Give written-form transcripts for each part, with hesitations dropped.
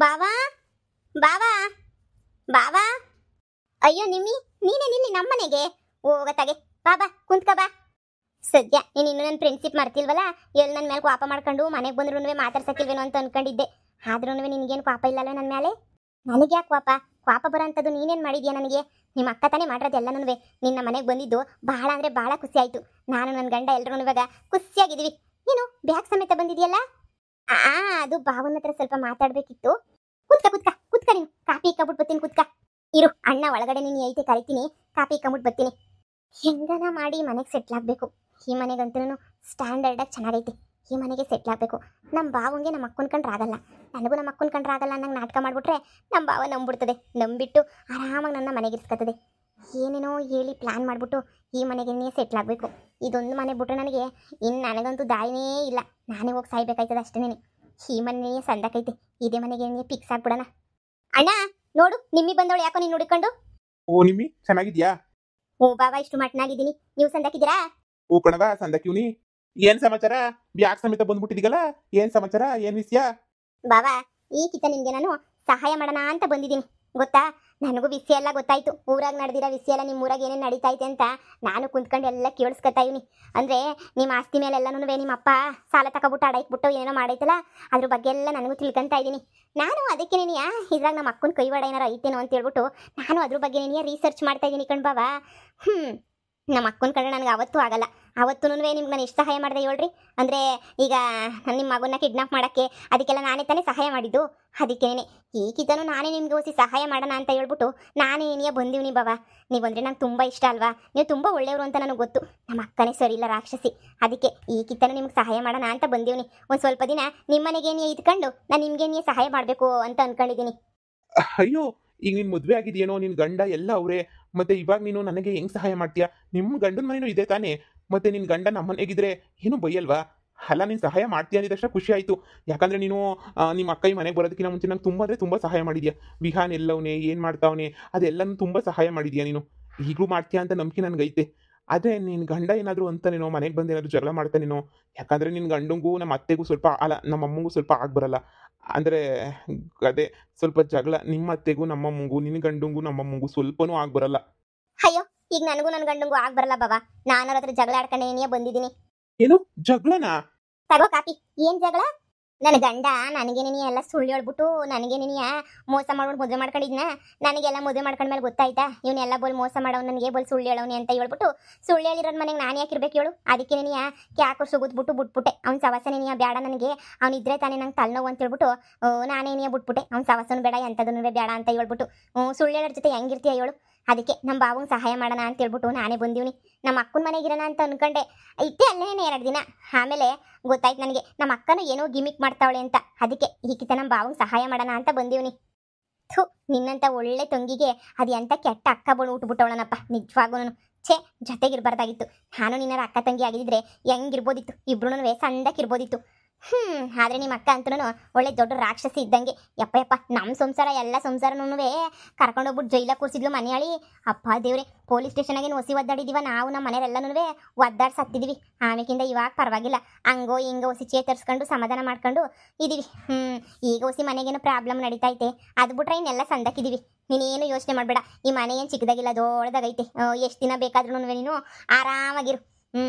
ಬಾವಾ ಬಾವಾ ಬಾವಾ. ಅಯ್ಯೋ ನಿಮ್ಮಿ, ನೀನೇ ನಿಲ್ಲಿ ನಮ್ಮನೆಗೆ ಹೋಗತ್ತಾಗೆ. ಬಾ ಕುಂತ್ಕ ಬಾ. ಸದ್ಯ ನೀನು ಇನ್ನು ನನ್ನ ಫ್ರೆಂಡ್ಶಿಪ್ ಮರ್ತಿಲ್ವಲ್ಲ, ಎಲ್ಲಿ ನನ್ನ ಮೇಲೆ ಕೋಪ ಮಾಡ್ಕೊಂಡು ಮನೆಗೆ ಬಂದ್ರೂ ಮಾತಾಡ್ಸಕ್ಕಿಲ್ವೇನೋ ಅಂತ ಅನ್ಕೊಂಡಿದ್ದೆ. ಆದ್ರೂ ನಿನಗೇನು ಕೋಪ ಇಲ್ಲಲ್ಲ ನನ್ನ ಮೇಲೆ? ನನಗೆ ಯಾಕೆ ಕೋಪ ಬರೋಂಥದ್ದು ನೀನೇನು ಮಾಡಿದ್ಯಾ ನನಗೆ? ನಿಮ್ಮ ಅಕ್ಕ ತಾನೇ ಮಾಡಿರೋದು ಎಲ್ಲನೂ. ನಿನ್ನ ಮನೆಗೆ ಬಂದಿದ್ದು ಬಹಳ ಅಂದರೆ ಬಹಳ ಖುಷಿ ಆಯಿತು. ನಾನು ನನ್ನ ಗಂಡ ಎಲ್ಲರೂ ಇವಾಗ ಖುಷಿಯಾಗಿದ್ದೀವಿ. ನೀನು ಬ್ಯಾಗ್ ಸಮೇತ ಬಂದಿದೆಯಲ್ಲ? ಅದು ಭಾವನ ಹತ್ರ ಸ್ವಲ್ಪ ಮಾತಾಡಬೇಕಿತ್ತು. ಕುತ್ಕ ನೀನು. ಕಾಫಿ ಇಕ್ಕಬಿಟ್ಟು ಬರ್ತೀನಿ, ಕುತ್ಕ ಇರು. ಅಣ್ಣ ಒಳಗಡೆ ನೀನು ಐತೆ ಕರಿತೀನಿ, ಕಾಫಿ ಇಕ್ಕಬಿಟ್ಟು ಬರ್ತೀನಿ. ಹೆಂಗನ ಮಾಡಿ ಮನೆಗೆ ಸೆಟ್ಲ್ ಆಗಬೇಕು. ಈ ಮನೆಗಂತೂ ಸ್ಟ್ಯಾಂಡರ್ಡಾಗಿ ಚೆನ್ನಾಗೈತೆ. ಈ ಮನೆಗೆ ಸೆಟ್ಲ್ ಆಗಬೇಕು. ನಮ್ಮ ಭಾವಂಗೆ ನಮ್ಮ ಅಕ್ಕನ ಕಂಡ್ರೆ ಆಗಲ್ಲ, ನನಗೂ ನಮ್ಮ ಅಕ್ಕನ ಕಂಡ್ರೆ ಆಗಲ್ಲ ಅನ್ನಂಗೆ ನಾಟಕ ಮಾಡಿಬಿಟ್ರೆ ನಮ್ಮ ಭಾವ ನಂಬಿಡ್ತದೆ. ನಂಬಿಟ್ಟು ಆರಾಮಾಗಿ ನನ್ನ ಮನೆಗೆ ಇರಿಸ್ಕೊತದೆ. ಏನೇನೋ ಹೇಳಿ ಪ್ಲ್ಯಾನ್ ಮಾಡಿಬಿಟ್ಟು ಈ ಮನೆಗೆ ಸೆಟ್ಲ್ ಆಗಬೇಕು. ಇದೊಂದು ಮನೆ ಬಿಟ್ಟರೆ ನನಗಂತೂ ದಾರಿನೇ ಇಲ್ಲ. ನಾನೇ ಹೋಗಿ ಸಾಯ್ಬೇಕಾಯ್ತದೆ ಅಷ್ಟೇನೆ. ಈ ಮನೆ ಸಂದಕೈತೆ, ಇದೇ ಮನೆಗೆ ಫಿಕ್ಸ್ ಆಗ್ಬಿಡೋಣ. ಅಣ್ಣ ನೋಡು, ನಿಮ್ಮಿ ಬಂದವಳು ಯಾಕೋ ನೀನು ಹುಡುಕೊಂಡು. ಓ ನಿಮ್ಮಿ, ಚೆನ್ನಾಗಿದ್ಯಾ? ಓ ಬಾಬಾ, ಇಷ್ಟು ಮಟ್ನಾಗಿದ್ದೀನಿ. ನೀವು ಸಂದಕಿದ್ದೀರಾ? ಓ ಕಣವ, ಸಂದಕಿವ್ನಿ. ಏನ್ ಸಮಾಚಾರ? ಬ್ಯಾಗ್ ಸಮೇತ ಬಂದ್ಬಿಟ್ಟಿದೀಗಲ್ಲ, ಏನ್ ಸಮಾಚಾರ, ಏನ್ ವಿಷಯ? ಬಾಬಾ, ಈ ಕಿತ್ತ ನಿಮ್ಗೆ ನಾನು ಸಹಾಯ ಮಾಡೋಣ ಅಂತ ಬಂದಿದ್ದೀನಿ. ಗೊತ್ತಾ, ನನಗೂ ವಿಷಯ ಎಲ್ಲ ಗೊತ್ತಾಯ್ತು. ಊರಾಗ ನಡೆದಿರೋ ವಿಷಯ ಎಲ್ಲ ನಿಮ್ಮ ಊರಾಗ ಏನೇನು ನಡೀತೈತೆ ಅಂತ ನಾನು ಕುಂತ್ಕೊಂಡು ಎಲ್ಲ ಕೇಳಿಸ್ಕೊತಾ ಇವ್ನಿ. ಅಂದರೆ ನಿಮ್ಮ ಆಸ್ತಿ ಮೇಲೆಲ್ಲನೂ ನಿಮ್ಮ ಅಪ್ಪ ಸಾಲ ತಗೊಬಿಟ್ಟು ಅಡಾಯ್ಬಿಟ್ಟು ಏನೋ ಮಾಡೈತಲ್ಲ, ಅದ್ರ ಬಗ್ಗೆ ಎಲ್ಲ ನನಗೂ ತಿಳ್ಕೊತಾ ಇದ್ದೀನಿ. ನಾನು ಅದಕ್ಕೆ ಇದ್ರಾಗ ನಮ್ಮ ಅಕ್ಕನ ಕೈವಾಡ ಏನಾರು ಐತೇನೋ ಅಂತ ಹೇಳ್ಬಿಟ್ಟು ನಾನು ಅದ್ರ ಬಗ್ಗೆ ರಿಸರ್ಚ್ ಮಾಡ್ತಾ ಇದ್ದೀನಿ ಕಣ್ಬಾವಾ. ನಮ್ಮ ಅಕ್ಕನ ಕಂಡ್ರೆ ನನಗೆ ಅವತ್ತೂ ಆಗಲ್ಲ. ಅವತ್ತೂ ನಿಮ್ಗೆ ನಾನು ಎಷ್ಟು ಸಹಾಯ ಮಾಡಿದೆ ಹೇಳ್ರಿ. ಅಂದರೆ ಈಗ ನಿಮ್ಮ ಮಗನ ಕಿಡ್ನಾಪ್ ಮಾಡೋಕ್ಕೆ ಅದಕ್ಕೆಲ್ಲ ನಾನೇ ತಾನೇ ಸಹಾಯ ಮಾಡಿದ್ದು. ಅದಕ್ಕೇನೆ ಈಗಿದ್ದನು ನಾನೇ ನಿಮ್ಗೆ ಓಸಿ ಸಹಾಯ ಮಾಡೋಣ ಅಂತ ಹೇಳ್ಬಿಟ್ಟು ನಾನೇ ಬಂದೀವಿ ಬಾವಾ. ನೀವು ಅಂದರೆ ನಂಗೆ ತುಂಬ ಇಷ್ಟ ಅಲ್ವಾ, ನೀವು ತುಂಬ ಒಳ್ಳೆಯವರು ಅಂತ ನನಗೆ ಗೊತ್ತು. ನಮ್ಮ ಅಕ್ಕನೇ ಸರಿ ಇಲ್ಲ, ರಾಕ್ಷಸಿ. ಅದಕ್ಕೆ ಈಗಿತ್ತನು ನಿಮ್ಗೆ ಸಹಾಯ ಮಾಡೋಣ ಅಂತ ಬಂದೀವಿ. ಒಂದು ಸ್ವಲ್ಪ ದಿನ ನಿಮ್ಮನೆಗೇನೇ ಇದ್ಕೊಂಡು ನಾನು ನಿಮ್ಗೇನೇ ಸಹಾಯ ಮಾಡಬೇಕು ಅಂತ ಅಂದ್ಕೊಂಡಿದ್ದೀನಿ. ಅಯ್ಯೋ, ಈಗ ನೀನ್ ಮದ್ವೆ ಆಗಿದ್ಯೇನೋ, ನಿನ್ ಗಂಡ ಎಲ್ಲ ಅವ್ರೆ, ಮತ್ತೆ ಇವಾಗ ನೀನು ನನಗೆ ಹೆಂಗ್ ಸಹಾಯ ಮಾಡ್ತೀಯಾ? ನಿಮ್ಮ ಗಂಡನ ಮನೇನೂ ಇದೆ ತಾನೇ, ಮತ್ತೆ ನಿನ್ ಗಂಡ ನಮ್ಮನೆಗಿದ್ರೆ ಏನು ಬೈಯಲ್ವಾ? ಅಲ್ಲ, ನೀನು ಸಹಾಯ ಮಾಡ್ತೀಯ ಅಂದಿದ ತಕ್ಷಣ ಖುಷಿ ಆಯಿತು. ಯಾಕಂದರೆ ನೀನು ನಿಮ್ಮ ಅಕ್ಕ ಈ ಮನೆಗೆ ಬರೋದಕ್ಕಿಂತ ಮುಂಚೆ ನಂಗೆ ತುಂಬ ಅಂದರೆ ತುಂಬ ಸಹಾಯ ಮಾಡಿದ್ಯಾ. ವಿಹಾನ್ ಎಲ್ಲವನೇ, ಏನು ಮಾಡ್ತಾವನೆ, ಅದೆಲ್ಲನೂ ತುಂಬ ಸಹಾಯ ಮಾಡಿದ್ಯಾ ನೀನು. ಈಗಲೂ ಮಾಡ್ತೀಯಾ ಅಂತ ನಂಬಿಕೆ ನನಗೈತೆ. ಆದರೆ ನಿನ್ನ ಗಂಡ ಏನಾದರೂ ಅಂತಾನೇನೋ, ಮನೆಗೆ ಬಂದು ಏನಾದರೂ ಜಗಳ ಮಾಡ್ತಾನೇನೋ. ಯಾಕಂದರೆ ನಿನ್ನ ಗಂಡಂಗೂ ನಮ್ಮ ಅತ್ತೆಗೂ ಸ್ವಲ್ಪ, ಅಲ್ಲ ನಮ್ಮ ಅಮ್ಮಂಗೂ ಸ್ವಲ್ಪ ಆಗ್ಬರಲ್ಲ. ಅಂದರೆ ಅದೇ ಸ್ವಲ್ಪ ಜಗಳ ನಿಮ್ಮ ಅತ್ತೆಗೂ ನಮ್ಮಮ್ಮಂಗೂ, ನಿನ್ನ ಗಂಡಂಗೂ ನಮ್ಮಮ್ಮಂಗೂ ಸ್ವಲ್ಪನೂ ಆಗ್ಬರಲ್ಲ. ಅಯ್ಯೋ, ಈಗ ನನಗೂ ನನ್ನ ಗಂಡಂಗೂ ಆಗ್ಬರಲ್ಲ ಬಾಬಾ. ನಾನು ಅವ್ರ ಹತ್ರ ಜಗಳ ಆಡ್ಕೊಂಡೇನೇ ಬಂದಿದ್ದೀನಿ. ಏನು ಜಗಳನಾ? ತಗೋ ಕಾಪಿ. ಏನ್ ಜಗಳ? ನನ್ನ ಗಂಡ ನನಗೇನೇ ಎಲ್ಲ ಸುಳ್ಳು ಹೇಳ್ಬಿಟ್ಟು ನನಗೇನೇ ಮೋಸ ಮಾಡ್ಬಿಟ್ಟು ಮದುವೆ ಮಾಡ್ಕೊಂಡಿದ್ನ. ನನಗೆಲ್ಲ ಮದುವೆ ಮಾಡ್ಕೊಂಡ್ಮೇಲೆ ಗೊತ್ತಾಯ್ತಾ ಇವನ್ನೆಲ್ಲ ಬೋಲ್ ಮೋಸ ಮಾಡೋನು, ನನಗೆ ಬೋಲ್ ಸುಳ್ಳು ಹೇಳೋನಿ ಅಂತ ಹೇಳ್ಬಿಟ್ಟು ಸುಳ್ಳು ಹೇಳಿರೋದು ಮನೆಗೆ ನಾನು ಯಾಕಿರ್ಬೇಕು ಹೇಳು? ಅದಕ್ಕೆ ಕ್ಯಾಕೋ ಸುಗಿದ್ಬಿಟ್ಟು ಬಿಟ್ಬಿಟ್ಟೆ. ಅವ್ನ ಸವಾಸನೇ ಬೇಡ ನನಗೆ, ಅವನಿದ್ರೆ ತಾನೇ ನಂಗೆ ತಲೆನೋವು ಅಂತ ಹೇಳ್ಬಿಟ್ಟು ನಾನೇನೇ ಬಿಟ್ಬಿಟ್ಟೆ. ಅವ್ನ ಸವಾಸನೂ ಬೇಡ, ಎಂಥದೂ ಬೇಡ ಅಂತ ಹೇಳ್ಬಿಟ್ಟು. ಸುಳ್ಳು ಹೇಳೋರ ಜೊತೆ ಹೆಂಗಿರ್ತೀಯ ಹೇಳು? ಅದಕ್ಕೆ ನಮ್ಮ ಬಾವಂಗೆ ಸಹಾಯ ಮಾಡೋಣ ಅಂತ ಹೇಳ್ಬಿಟ್ಟು ನಾನೇ ಬಂದೀವಿ. ನಮ್ಮ ಅಕ್ಕನ ಮನೆಗಿರೋಣ ಅಂತ ಅನ್ಕೊಂಡೆ ಇಟ್ಟೆ ಅಲ್ಲೇನೆ 2 ದಿನ. ಆಮೇಲೆ ಗೊತ್ತಾಯ್ತು ನನಗೆ ನಮ್ಮ ಅಕ್ಕನೂ ಏನೋ ಗಿಮಿಕ್ ಮಾಡ್ತಾವಳೆ ಅಂತ. ಅದಕ್ಕೆ ಈಗಿತ ನಮ್ಮ ಬಾವಂಗೆ ಸಹಾಯ ಮಾಡೋಣ ಅಂತ ಬಂದೀವಿ. ಥು, ನಿನ್ನಂತ ಒಳ್ಳೆ ತಂಗಿಗೆ ಅದು ಎಂಥ ಕೆಟ್ಟ ಅಕ್ಕ ಬೋಳು ಉಟ್ಬಿಟ್ಟವಳನಪ್ಪ. ನಿಜವಾಗೂ ಛೇ, ಜೊತೆಗಿರ್ಬಾರ್ದಾಗಿತ್ತು. ನಾನು ನಿನ್ನ ಅಕ್ಕ ತಂಗಿ ಆಗಿದ್ರೆ ಹೆಂಗಿರ್ಬೋದಿತ್ತು, ಇಬ್ರು ಸಂದಕ್ಕಿರ್ಬೋದಿತ್ತು. ಆದರೆ ನಿಮ್ಮ ಅಕ್ಕ ಅಂತೂ ಒಳ್ಳೆ ದೊಡ್ಡ ರಾಕ್ಷಸಿ ಇದ್ದಂಗೆ. ಯಪ್ಪ ನಮ್ಮ ಸಂಸಾರ ಎಲ್ಲ ಸಂಸಾರನೂ ಕರ್ಕೊಂಡೋಗ್ಬಿಟ್ಟು ಜೈಲಾಗ ಕೂರಿಸಿದ್ಲು ಮನೆಯಾಳಿ. ಅಪ್ಪ ದೇವ್ರೆ, ಪೊಲೀಸ್ ಸ್ಟೇಷನಾಗೆ ಒಸಿ ಒದ್ದಾಡಿದ್ದೀವ ನಾವು, ನಮ್ಮ ಮನೆಯವರೆಲ್ಲನೂ ಒದ್ದಾಡಿ ಸತ್ತಿದ್ದೀವಿ. ಆಮೇಕಿಂದ ಇವಾಗ ಪರವಾಗಿಲ್ಲ, ಹಂಗೋ ಹಿಂಗೋ ಒಸಿ ಚೇತರಿಸ್ಕೊಂಡು ಸಮಾಧಾನ ಮಾಡ್ಕೊಂಡು ಇದ್ದೀವಿ. ಈಗ ಒಸಿ ಮನೆಗೇನು ಪ್ರಾಬ್ಲಮ್ ನಡೀತೈತೆ, ಅದು ಬಿಟ್ರೆ ಇನ್ನೆಲ್ಲ ಸಂದಕ್ಕಿದ್ದೀವಿ. ನೀನೇನು ಯೋಚನೆ ಮಾಡಬೇಡ. ಈ ಮನೆ ಏನು ಚಿಕ್ಕದಾಗಿಲ್ಲ, ದೊಡ್ಡದಾಗೈತೆ. ಎಷ್ಟು ದಿನ ಬೇಕಾದ್ರೂ ನೀನು ಆರಾಮಾಗಿರು.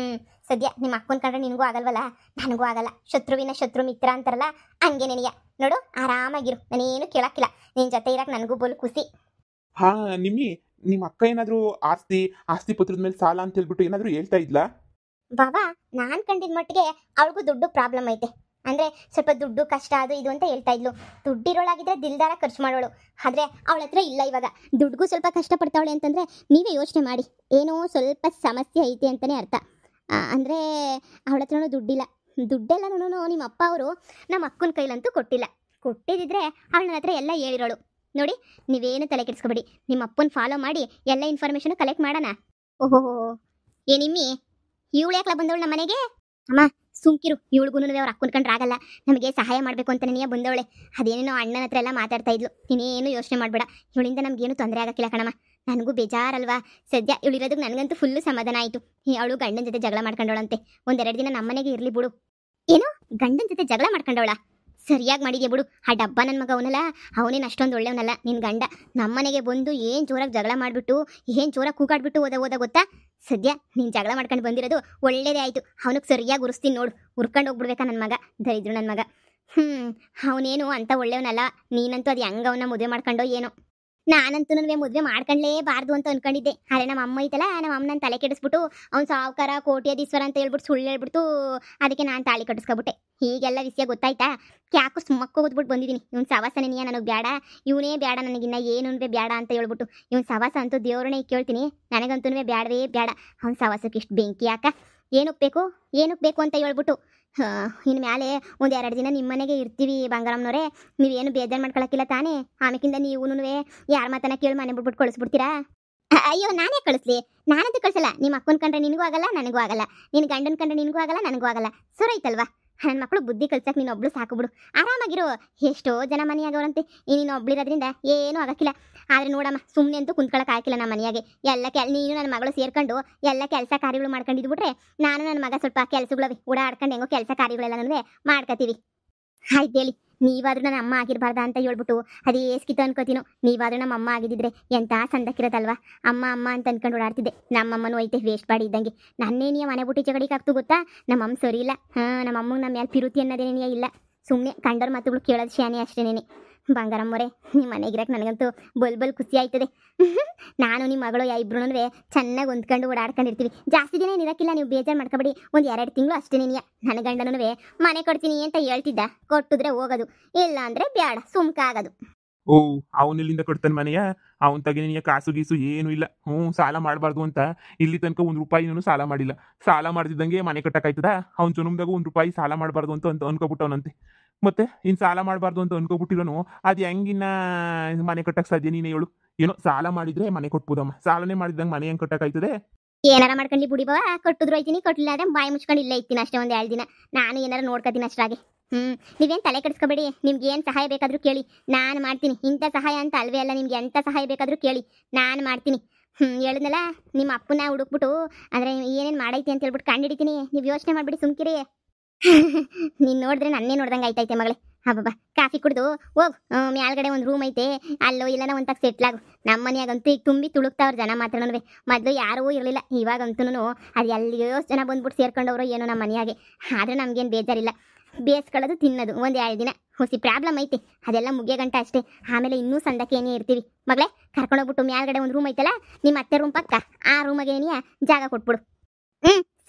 ಸದ್ಯ ನಿಮ್ಮ ಅಕ್ಕನ ಕಂಡ್ರೆ ನಿನಗೂ ಆಗಲ್ವಲ್ಲ, ನನಗೂ ಆಗಲ್ಲ. ಶತ್ರುವಿನ ಶತ್ರು ಮಿತ್ರ ಅಂತಾರಲ್ಲ, ಹಂಗೆ ನಿನಗೆ ನೋಡು, ಆರಾಮಾಗಿರು. ನಾನೇನು ಕೇಳಕ್ಕಿಲ್ಲ, ನಿನ್ನ ಜೊತೆ ಇರಕ್ಕೆ ನನಗೂ ಬೋಲ್ ಖುಷಿ. ಹಾ ನಿಮ್ಮಿ, ನಿಮ್ಮ ಅಕ್ಕ ಏನಾದರೂ ಆಸ್ತಿ ಪತ್ರದ ಮೇಲೆ ಸಾಲ ಅಂತ ಹೇಳ್ಬಿಟ್ಟು ಏನಾದರೂ ಹೇಳ್ತಾ ಇದ್ಲಾ? ಬಾಬಾ, ನಾನು ಕಂಡಿದ್ದ ಮಟ್ಟಿಗೆ ಅವಳಿಗೂ ದುಡ್ಡು ಪ್ರಾಬ್ಲಮ್ ಐತೆ. ಅಂದರೆ ಸ್ವಲ್ಪ ದುಡ್ಡು ಕಷ್ಟ ಅದು ಇದು ಅಂತ ಹೇಳ್ತಾ ಇದ್ಲು. ದುಡ್ಡಿರೋಳಾಗಿದ್ರೆ ದಿಲ್ದಾರ ಖರ್ಚು ಮಾಡೋಳು. ಆದರೆ ಅವಳ ಹತ್ರ ಇಲ್ಲ ಇವಾಗ. ದುಡ್ಡಿಗೂ ಸ್ವಲ್ಪ ಕಷ್ಟಪಡ್ತಾವಳೆ ಅಂತಂದರೆ ನೀವೇ ಯೋಚನೆ ಮಾಡಿ, ಏನೋ ಸ್ವಲ್ಪ ಸಮಸ್ಯೆ ಐತೆ ಅಂತಲೇ ಅರ್ಥ. ಅಂದರೆ ಅವಳ ಹತ್ರನೂ ದುಡ್ಡಿಲ್ಲ. ದುಡ್ಡೆಲ್ಲನೂ ನಿಮ್ಮ ಅಪ್ಪ ಅವರು ನಮ್ಮ ಅಕ್ಕನ ಕೈಲಂತೂ ಕೊಟ್ಟಿಲ್ಲ. ಕೊಟ್ಟಿದ್ದಿದ್ರೆ ಅವಳ ನನ್ನ ಹತ್ರ ಎಲ್ಲ ಹೇಳಿರೋಳು. ನೋಡಿ, ನೀವೇನು ತಲೆ ಕೆಡಿಸ್ಕೊಬೇಡಿ. ನಿಮ್ಮ ಅಪ್ಪನ ಫಾಲೋ ಮಾಡಿ ಎಲ್ಲ ಇನ್ಫಾರ್ಮೇಷನ್ ಕಲೆಕ್ಟ್ ಮಾಡೋಣ. ಓಹೋ, ಏನಿಮ್ಮಿ, ಇವಳು ಯಾಕಲ ಬಂದವಳು ನಮ್ಮ ಮನೆಗೆ? ಅಮ್ಮ ಸುಮ್ಕಿರು, ಇವಳಿಗೂ ಅವ್ರು ಅಕ್ಕನ ಕಂಡ್ರೆ ಆಗಲ್ಲ. ನಮಗೆ ಸಹಾಯ ಮಾಡಬೇಕು ಅಂತ ನೀನೇ ಬಂದವಳೆ. ಅದೇನೇನೋ ಅಣ್ಣನ ಹತ್ರ ಎಲ್ಲ ಮಾತಾಡ್ತಾ ಇದ್ಲು. ನೀನೇನು ಯೋಚನೆ ಮಾಡಬೇಡ, ಇವಳಿಂದ ನಮಗೇನು ತೊಂದರೆ ಆಗಕ್ಕಿಲ್ಲ ಕಣಮ್ಮ. ನನಗೂ ಬೇಜಾರಲ್ವಾ. ಸದ್ಯ ಇವಳಿರೋದಕ್ಕೆ ನನಗಂತೂ ಫುಲ್ಲು ಸಮಾಧಾನ ಆಯಿತು. ಅವಳು ಗಂಡನ ಜೊತೆ ಜಗಳ ಮಾಡ್ಕೊಂಡವಳಂತೆ. 1-2 ದಿನ ನಮ್ಮನೆಗೆ ಇರಲಿ ಬಿಡು. ಏನು, ಗಂಡನ ಜೊತೆ ಜಗಳ ಮಾಡ್ಕೊಂಡವಳ? ಸರಿಯಾಗಿ ಮಾಡಿದ್ಯಾ ಬಿಡು. ಆ ಡಬ್ಬ ನನ್ನ ಮಗ ಅವನಲ್ಲ, ಅವನೇನು ಅಷ್ಟೊಂದು ಒಳ್ಳೆಯವನಲ್ಲ ನಿನ್ನ ಗಂಡ. ನಮ್ಮನೆಗೆ ಬಂದು ಏನು ಜೋರಾಗಿ ಜಗಳ ಮಾಡಿಬಿಟ್ಟು, ಏನು ಜೋರಾಗಿ ಕೂಗಾಡ್ಬಿಟ್ಟು ಓದ ಗೊತ್ತಾ. ಸದ್ಯ ನೀನು ಜಗಳ ಮಾಡ್ಕೊಂಡು ಬಂದಿರೋದು ಒಳ್ಳೇದೇ ಆಯಿತು. ಅವನಿಗೆ ಸರಿಯಾಗಿ ಉರಿಸ್ತೀನಿ ನೋಡು, ಉರ್ಕೊಂಡು ಹೋಗ್ಬಿಡ್ಬೇಕಾ ನನ್ನ ಮಗ, ದರಿದ್ರು ನನ್ನ ಮಗ. ಅವನೇನು ಅಂತ ಒಳ್ಳೆಯವನಲ್ಲ. ನೀನಂತೂ ಅದು ಹೆಂಗ ಅವನ್ನ ಮದುವೆ ಮಾಡ್ಕೊಂಡೋ ಏನೋ. ನಾನಂತೂ ಮದುವೆ ಮಾಡ್ಕೊಂಡ್ಲೇಬಾರ್ದು ಅಂತ ಅನ್ಕೊಂಡಿದ್ದೆ. ಆದರೆ ನಮ್ಮ ಅಮ್ಮ ಐತಲ್ಲ, ನಮ್ಮ ಅಮ್ಮನ ತಲೆ ಕೆಡಿಸ್ಬಿಟ್ಟು ಅವ್ನು ಸಾವುಕಾರ ಕೋಟ್ಯಾಧೀಶ್ವರ ಅಂತ ಹೇಳ್ಬಿಟ್ಟು ಸುಳ್ಳು ಹೇಳ್ಬಿಟ್ಟು ಅದಕ್ಕೆ ನಾನು ತಾಳಿ ಕಟ್ಟಿಸ್ಕೊಬಿಟ್ಟೆ. ಹೀಗೆಲ್ಲ ವಿಷಯ ಗೊತ್ತಾಯ್ತಾ? ಯಾಕೋ ಸುಮ್ಮಕ್ಕೆ ಓದ್ಬಿಟ್ಟು ಬಂದಿದ್ದೀನಿ. ಇವ್ನು ಸವಾಸನೇ ನನಗೆ ಬೇಡ, ಇವನೇ ಬೇಡ ನನಗಿನ್ನ ಏನೂ ಬೇಡ ಅಂತ ಹೇಳ್ಬಿಟ್ಟು. ಇವ್ನು ಸವಾಸ ಅಂತೂ ದೇವ್ರನ್ನೇ ಕೇಳ್ತೀನಿ, ನನಗಂತೂ ಬೇಡವೇ ಬೇಡ. ಅವ್ನ ಸವಾಸಕ್ಕೆ ಇಷ್ಟು ಬೆಂಕಿ ಯಾಕ? ಏನಕ್ಕೆ ಬೇಕು ಅಂತ ಹೇಳ್ಬಿಟ್ಟು ಇನ್ನು ಮ್ಯಾಲೆ ಒಂದು 2 ದಿನ ನಿಮ್ಮ ಮನೆಗೆ ಇರ್ತೀವಿ ಬಂಗಾರಮ್ಮನವರೇ, ನೀವೇನು ಬೇಜಾರು ಮಾಡ್ಕೊಳಕ್ಕಿಲ್ಲ ತಾನೇ? ಆಮೇಕಿಂದ ನೀವೂ ಯಾರ ಮಾತನ್ನ ಕೇಳಿ ಮನೆ ಬಿಟ್ಬಿಟ್ಟು ಕಳಿಸ್ಬಿಡ್ತೀರಾ? ಅಯ್ಯೋ ನಾನೇ ಕಳಿಸ್ಲಿ? ನಾನಂತೂ ಕಳಿಸಲ್ಲ. ನಿಮ್ಮ ಅಕ್ಕನ ಕಂಡ್ರೆ ನಿನಗೂ ಆಗಲ್ಲ, ನನಗೂ ಆಗಲ್ಲ. ನಿನ್ನ ಗಂಡನ ಕಂಡ್ರೆ ನಿನಗೂ ಆಗಲ್ಲ, ನನಗೂ ಆಗಲ್ಲ. ಸೊರೈತಲ್ವಾ? ನನ್ನ ಮಕ್ಕಳು ಬುದ್ಧಿ ಕಲ್ಸಕ್ಕೆ ನೀನೊಬ್ಳು ಸಾಕು ಬಿಡು, ಆರಾಮಾಗಿರು. ಎಷ್ಟೋ ಜನ ಮನೆಯಾಗವ್ರಂತೆ, ನೀನು ಒಬ್ಳಿರೋದ್ರಿಂದ ಏನೂ ಆಗಕ್ಕಿಲ್ಲ. ಆದರೆ ನೋಡಮ್ಮ, ಸುಮ್ಮನೆ ಅಂತೂ ಕುಂತ್ಕೊಳಕ್ಕೆ ಆಗಿಲ್ಲ ನಮ್ಮ ಮನೆಯಾಗೆ. ನೀನು ನನ್ನ ಮಗಳು ಸೇರ್ಕೊಂಡು ಎಲ್ಲ ಕೆಲಸ ಕಾರ್ಯಗಳು ಮಾಡ್ಕೊಂಡಿದ್ಬಿಟ್ರೆ, ನಾನು ನನ್ನ ಮಗ ಸ್ವಲ್ಪ ಕೆಲಸಗಳವೆ ಓಡಾಡ್ಕೊಂಡು ಹೆಂಗೋ ಕೆಲಸ ಕಾರ್ಯಗಳೆಲ್ಲ ಮಾಡ್ಕೊತೀವಿ. ಆಯ್ತು ಹೇಳಿ, ನೀವಾದ್ರೂ ನನ್ನ ಅಮ್ಮ ಆಗಿರಬಾರ್ದ ಅಂತ ಹೇಳ್ಬಿಟ್ಟು ಅದೇ ಏಸ್ಕಿತ್ತು ಅನ್ಕೋತೀನೋ. ನೀವಾದ್ರೂ ನಮ್ಮ ಅಮ್ಮ ಆಗಿದ್ದಿದ್ರೆ ಎಂಥ ಸಂದಕ್ಕಿರೋದಲ್ವಾ. ಅಮ್ಮ ಅಂತ ಅನ್ಕೊಂಡು ಓಡಾಡ್ತಿದ್ದೆ. ನಮ್ಮಮ್ಮನೂ ಐತೆ ವೇಸ್ಟ್ ಬಾಡಿ ಇದ್ದಂಗೆ. ನನ್ನೇನಿಯ ಮನೆ ಬಿಟ್ಟು ಜಗಡಿಗಾಗ್ತು ಗೊತ್ತಾ? ನಮ್ಮಮ್ಮ ಸರಿ ಇಲ್ಲ. ನಮ್ಮಮ್ಮಗೆ ನಮ್ಮ ಮೇಲೆ ಪಿರುತಿ ಅನ್ನೋದೇನೇ ಇಲ್ಲ. ಸುಮ್ಮನೆ ಕಂಡೋರ್ ಮಾತುಗಳು ಕೇಳೋದು ಶಾನೆ ಅಷ್ಟೇನೇನೆ. ಬಂಗಾರಮ್ಮರೇ, ನಿಮ್ಮ ಮನೆಗಿರಕ್ಕೆ ನನಗಂತೂ ಬಲ್ ಖುಷಿ ಆಯ್ತದೆ. ನಾನು ನಿಮ್ಮ ಮಗಳು ಇಬ್ರು ಚೆನ್ನಾಗಿ ಹೊಂದ್ಕೊಂಡು ಓಡಾಡ್ಕೊಂಡಿರ್ತೀವಿ. ಜಾಸ್ತಿ ದಿನ ಇರೋಕ್ಕಿಲ್ಲ, ನೀವು ಬೇಜಾರು ಮಾಡ್ಕೊಬೇಡಿ. ಒಂದು 2 ತಿಂಗಳು ಅಷ್ಟೇನೇನಿಯ. ನನ್ನ ಗಂಡನೂ ಮನೆ ಕೊಡ್ತೀನಿ ಅಂತ ಹೇಳ್ತಿದ್ದ, ಕೊಟ್ಟಿದ್ರೆ ಹೋಗೋದು, ಇಲ್ಲ ಅಂದರೆ ಬೇಡ ಸುಮ್ಕಾಗೋದು. ಓ, ಅವನಿಲ್ಲಿಂದ ಕೊಡ್ತಾನೆ ಮನೆಯ? ಅವನ ತಗೆ ಕಾಸು ಗೀಸು ಏನೂ ಇಲ್ಲ. ಸಾಲ ಮಾಡಬಾರ್ದು ಅಂತ ಇಲ್ಲಿ ತನಕ 1 ರೂಪಾಯಿನೂ ಸಾಲ ಮಾಡಿಲ್ಲ. ಸಾಲ ಮಾಡ್ತಿದ್ದಂಗೆ ಮನೆ ಕಟ್ಟಕ್ಕಾಯ್ತದ? ಅವ್ನ ಜನುಮ್ದಾಗ 1 ರೂಪಾಯಿ ಸಾಲ ಮಾಡಬಾರ್ದು ಅಂತ ಅನ್ಕೋಬಿಟ್ಟವನಂತೆ. ಮತ್ತೆ ಇನ್ನು ಸಾಲ ಮಾಡಬಾರ್ದು ಅಂತ ಅನ್ಕೋಬಿಟ್ಟಿರೋನು ಅದು ಹೆಂಗಿನ್ನ ಮನೆ ಕಟ್ಟಕ್ಕೆ ಸಾಧ್ಯ? ನೀನೇ ಹೇಳು. ಏನೋ ಸಾಲ ಮಾಡಿದ್ರೆ ಮನೆ ಕೊಟ್ಬೋದಮ್ಮ, ಸಾಲನೇ ಮಾಡಿದಂಗೆ ಮನೆ ಹೆಂಗೆ ಕಟ್ಟಕ್ಕಾಯ್ತದೆ? ಏನಾರ ಮಾಡ್ಕೊಂಡು ಬಿಡಿ ಬಾವ, ಕಟ್ಟಿದ್ರು ಐತೀನಿ, ಕೊಟ್ಟಿಲ್ಲ ಆದರೆ ಬಾಯಿ ಮುಚ್ಕೊಂಡು ಇಲ್ಲೇ ಇರ್ತೀನಿ ಅಷ್ಟೇ. ಒಂದು 2 ದಿನ ನಾನು ಏನಾರ ನೋಡ್ಕೊತೀನಿ ಅಷ್ಟಾಗೆ. ನೀವೇನು ತಲೆ ಕೆಡಿಸ್ಕೋಬೇಡಿ. ನಿಮ್ಗೆ ಏನು ಸಹಾಯ ಬೇಕಾದರೂ ಕೇಳಿ, ನಾನು ಮಾಡ್ತೀನಿ. ಇಂಥ ಸಹಾಯ ಅಂತ ಅಲ್ವೇ ಅಲ್ಲ, ನಿಮ್ಗೆ ಎಂಥ ಸಹಾಯ ಬೇಕಾದರೂ ಕೇಳಿ, ನಾನು ಮಾಡ್ತೀನಿ. ಹೇಳಿದ್ನಲ್ಲ, ನಿಮ್ಮ ಅಪ್ಪನ ಹುಡುಕ್ಬಿಟ್ಟು ಅಂದರೆ ಏನೇನು ಮಾಡೈತಿ ಅಂತ ಹೇಳ್ಬಿಟ್ಟು ಕಂಡು ಹಿಡಿತೀನಿ. ನೀವು ಯೋಚನೆ ಮಾಡಿಬಿಡಿ, ಸುಮ್ಕಿರಿ. ನೀನು ನೋಡಿದ್ರೆ ನನ್ನೇ ನೋಡ್ದಂಗೆ ಆಯ್ತೈತೆ ಮಗಳೇ. ಹಬ್ಬ, ಕಾಫಿ ಕುಡ್ದು ಹೋಗು. ಮ್ಯಾಲ್ಗಡೆ ಒಂದು ರೂಮ್ ಐತೆ, ಅಲ್ಲೋ ಇಲ್ಲನ ಒಂತಾಗ ಸೆಟ್ಲಾಗು. ನಮ್ಮ ಮನೆಯಾಗಂತೂ ಈಗ ತುಂಬಿ ತುಳುಕ್ತಾವ್ರು ಜನ ಮಾತ್ರ. ಮೊದಲು ಯಾರೂ ಇರಲಿಲ್ಲ, ಇವಾಗಂತೂ ಅದು ಎಲ್ಲಿಯೋ ಜನ ಬಂದ್ಬಿಟ್ಟು ಸೇರ್ಕೊಂಡವ್ರು ಏನೋ ನಮ್ಮ ಮನೆಯಾಗೆ. ಆದರೆ ನಮಗೇನು ಬೇಜಾರಿಲ್ಲ. ಬೇಯಿಸ್ಕೊಳ್ಳೋದು ತಿನ್ನೋದು 1-2 ದಿನ ಹೊಸಿ ಪ್ರಾಬ್ಲಮ್ ಐತೆ, ಅದೆಲ್ಲ ಮುಗಿಯೋ ಗಂಟ ಅಷ್ಟೇ. ಆಮೇಲೆ ಇನ್ನೂ ಸಂದಕ್ಕೇನೇ ಇರ್ತೀವಿ. ಮಗಳೇ, ಕರ್ಕೊಂಡೋಗ್ಬಿಟ್ಟು ಮ್ಯಾಲ್ಗಡೆ ಒಂದು ರೂಮ್ ಐತಲ್ಲ, ನಿಮ್ಮ ಅತ್ತೆ ರೂಮ್ ಪಕ್ಕ, ಆ ರೂಮಗೆ ಏನಿಯ ಜಾಗ ಕೊಟ್ಬಿಡು.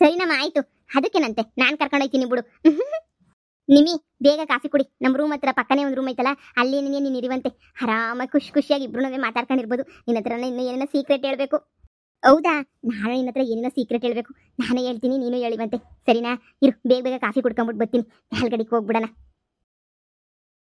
ಸರಿನಮ್ಮ, ಆಯಿತು. ಅದಕ್ಕೇನಂತೆ, ನಾನು ಕರ್ಕೊಂಡೋಗ್ತೀನಿ ಬಿಡು. ನಿಮಿ, ಬೇಗ ಕಾಫಿ ಕುಡಿ. ನಮ್ಮ ರೂಮ್ ಹತ್ರ ಪಕ್ಕನೇ ಒಂದು ರೂಮ್ ಐತಲ್ಲ, ಅಲ್ಲಿ ನೀನು ಇರುವಂತೆ ಆರಾಮಾಗಿ ಖುಷಿಯಾಗಿ ಇಬ್ರು ಮಾತಾಡ್ಕೊಂಡಿರ್ಬೋದು. ನಿನ್ನ ಹತ್ರ ಇನ್ನೂ ಏನೇನೋ ಸೀಕ್ರೆಟ್ ಹೇಳಬೇಕು. ಹೌದಾ? ನಾನು ನಿನ್ನ ಹತ್ರ ಏನೇನೋ ಸೀಕ್ರೆಟ್ ಹೇಳಬೇಕು. ನಾನೇ ಹೇಳ್ತೀನಿ, ನೀನು ಹೇಳಿವಂತೆ. ಸರಿನಾ? ಇರು, ಬೇಗ ಕಾಫಿ ಕುಡ್ಕೊಂಬಿಟ್ಟು ಬರ್ತೀನಿ. ಮೇಲ್ಗಡೆಗೆ ಹೋಗ್ಬಿಡೋಣ.